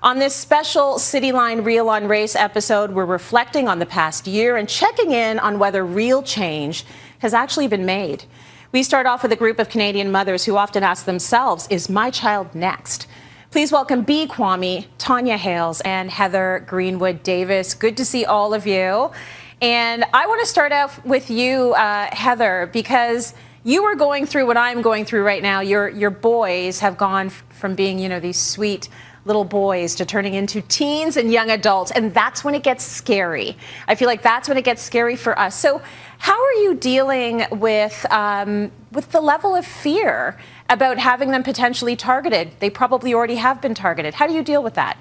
On this special Cityline Reel on Race episode, we're reflecting on the past year and checking in on whether real change has actually been made. We start off with a group of Canadian mothers who often ask themselves, is my child next? Please welcome B. Kwame, Tanya Hayles, and Heather Greenwood Davis. Good to see all of you. And I want to start off with you, Heather, because you are going through what I'm going through right now. Your boys have gone from being, these sweet little boys to turning into teens and young adults, and that's when it gets scary. I feel like that's when it gets scary for us. So how are you dealing with the level of fear about having them potentially targeted? They probably already have been targeted. How do you deal with that?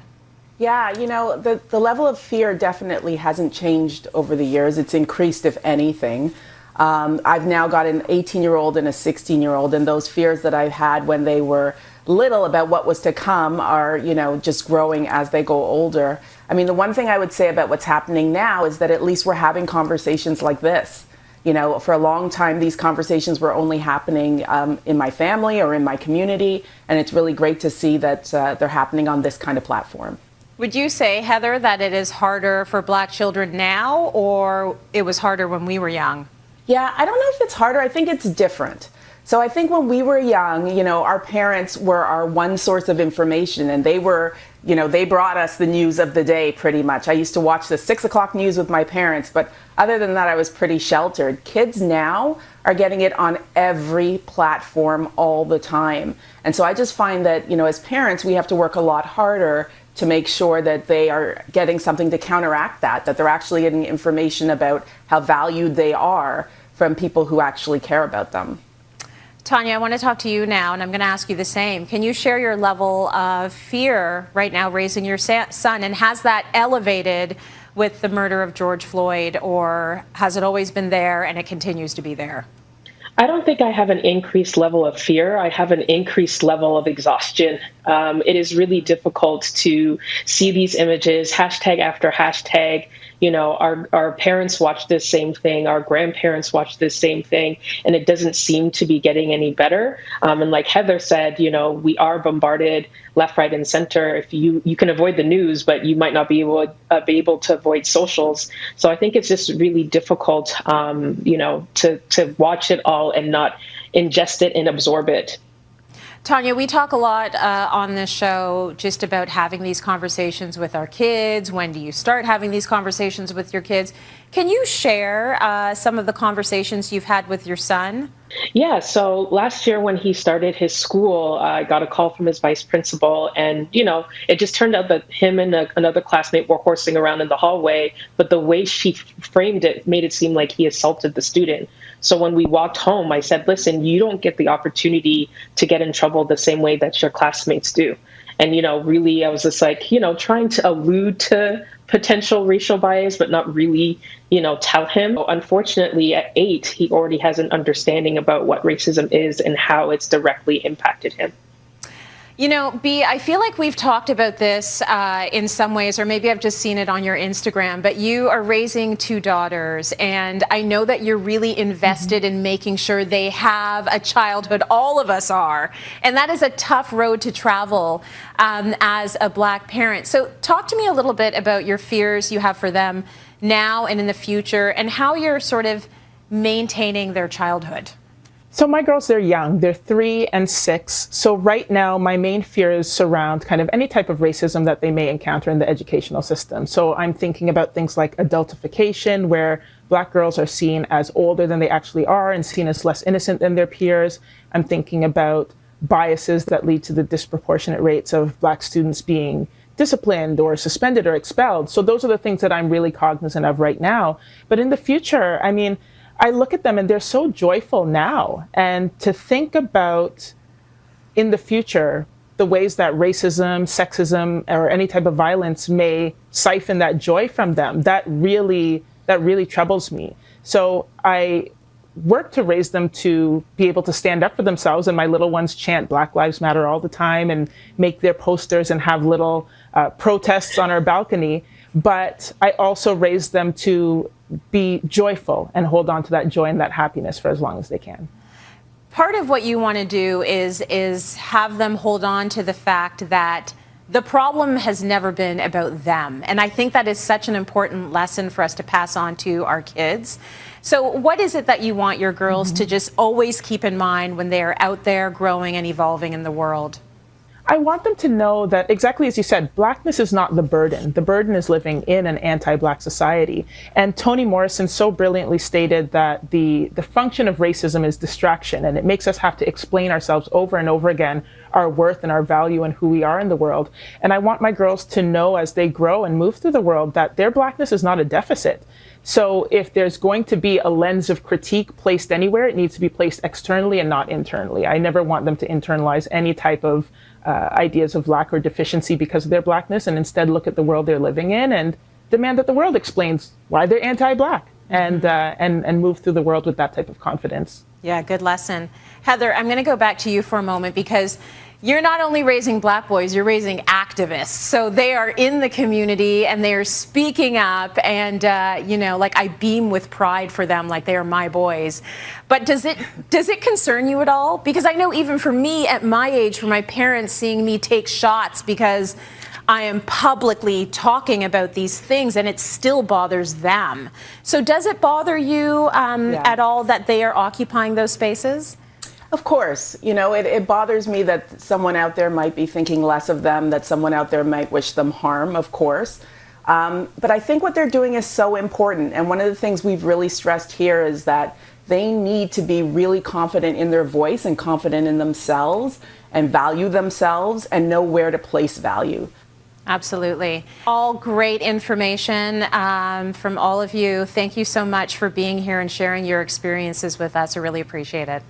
Yeah, the level of fear definitely hasn't changed over the years. It's increased, if anything. I've now got an 18-year-old and a 16-year-old, and those fears that I've had when they were little about what was to come are, just growing as they go older. I mean, the one thing I would say about what's happening now is that at least we're having conversations like this. For a long time, these conversations were only happening in my family or in my community, and it's really great to see that they're happening on this kind of platform. Would you say, Heather, that it is harder for Black children now, or it was harder when we were young? Yeah, I don't know if it's harder. I think it's different. So I think when we were young, our parents were our one source of information, and they were, they brought us the news of the day pretty much. I used to watch the 6 o'clock news with my parents, but other than that, I was pretty sheltered. Kids now are getting it on every platform all the time. And so I just find that, as parents, we have to work a lot harder to make sure that they are getting something to counteract that they're actually getting information about how valued they are from people who actually care about them. Tanya, I want to talk to you now, and I'm going to ask you the same. Can you share your level of fear right now raising your son, and has that elevated with the murder of George Floyd, or has it always been there and it continues to be there? I don't think I have an increased level of fear. I have an increased level of exhaustion. It is really difficult to see these images, hashtag after hashtag. Our parents watch this same thing, our grandparents watch this same thing, and it doesn't seem to be getting any better. And like Heather said, we are bombarded left, right, and center. If you can avoid the news, but you might not be able to avoid socials. So I think it's just really difficult, to watch it all and not ingest it and absorb it. Tanya, we talk a lot on this show just about having these conversations with our kids. When do you start having these conversations with your kids? Can you share some of the conversations you've had with your son? Yeah, so last year when he started his school, I got a call from his vice principal, and, it just turned out that him and another classmate were horsing around in the hallway, but the way she framed it made it seem like he assaulted the student. So when we walked home, I said, listen, you don't get the opportunity to get in trouble the same way that your classmates do. And, really, I was just like, trying to allude to potential racial bias, but not really, tell him. Unfortunately, at 8, he already has an understanding about what racism is and how it's directly impacted him. B, I feel like we've talked about this in some ways, or maybe I've just seen it on your Instagram, but you are raising 2 daughters, and I know that you're really invested in making sure they have a childhood. All of us are. And that is a tough road to travel as a Black parent. So talk to me a little bit about your fears you have for them now and in the future, and how you're sort of maintaining their childhood. So my girls, they're young. They're 3 and 6. So right now, my main fears surround kind of any type of racism that they may encounter in the educational system. So I'm thinking about things like adultification, where Black girls are seen as older than they actually are and seen as less innocent than their peers. I'm thinking about biases that lead to the disproportionate rates of Black students being disciplined or suspended or expelled. So those are the things that I'm really cognizant of right now. But in the future, I look at them and they're so joyful now. And to think about in the future, the ways that racism, sexism, or any type of violence may siphon that joy from them, that really troubles me. So I work to raise them to be able to stand up for themselves. And my little ones chant Black Lives Matter all the time and make their posters and have little protests on our balcony. But I also raise them to be joyful and hold on to that joy and that happiness for as long as they can. Part of what you want to do is have them hold on to the fact that the problem has never been about them. And I think that is such an important lesson for us to pass on to our kids. So what is it that you want your girls to just always keep in mind when they are out there growing and evolving in the world? I want them to know that, exactly as you said, Blackness is not the burden. The burden is living in an anti-Black society. And Toni Morrison so brilliantly stated that the function of racism is distraction, and it makes us have to explain ourselves over and over again, our worth and our value and who we are in the world. And I want my girls to know as they grow and move through the world that their Blackness is not a deficit. So if there's going to be a lens of critique placed anywhere, it needs to be placed externally and not internally. I never want them to internalize any type of ideas of lack or deficiency because of their Blackness, and instead look at the world they're living in and demand that the world explains why they're anti-Black, and move through the world with that type of confidence. Yeah, good lesson. Heather, I'm going to go back to you for a moment because you're not only raising Black boys, you're raising activists. So they are in the community and they're speaking up, and like I beam with pride for them, like they are my boys. But does it concern you at all? Because I know even for me at my age, for my parents seeing me take shots because I am publicly talking about these things, and it still bothers them. So does it bother you at all that they are occupying those spaces? Of course, it bothers me that someone out there might be thinking less of them, that someone out there might wish them harm, of course. But I think what they're doing is so important. And one of the things we've really stressed here is that they need to be really confident in their voice and confident in themselves and value themselves and know where to place value. Absolutely. All great information from all of you. Thank you so much for being here and sharing your experiences with us. I really appreciate it.